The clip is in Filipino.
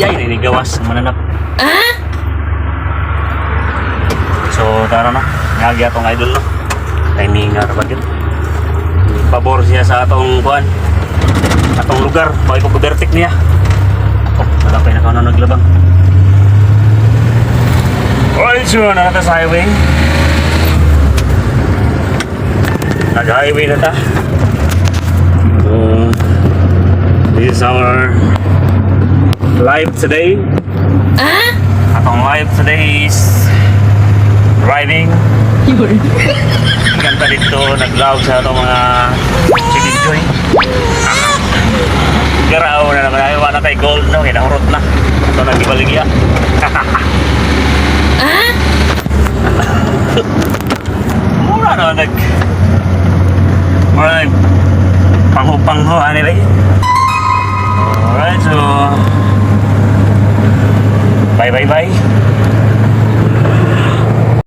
Ay, ninigawas. Mananap. So, tara na. Ngagi atong idol, no? Timing nga ba yun? Pabor siya sa atong kuan. Atong lugar. Bakit ko kubertik niya. Oh, malapay na ka na naglabang. Alright, so na sa highway. Nag-highway na ta. So, this is our live today. Atong live today is riding. Ganda dito, nag-vlog sa itong mga chikinjoy. Garao na naman, ayaw na kay gold, no? Kinahurot na. Ito nag-ibaligya. Mura na pangho-pangho, anyway. Alright, so bye.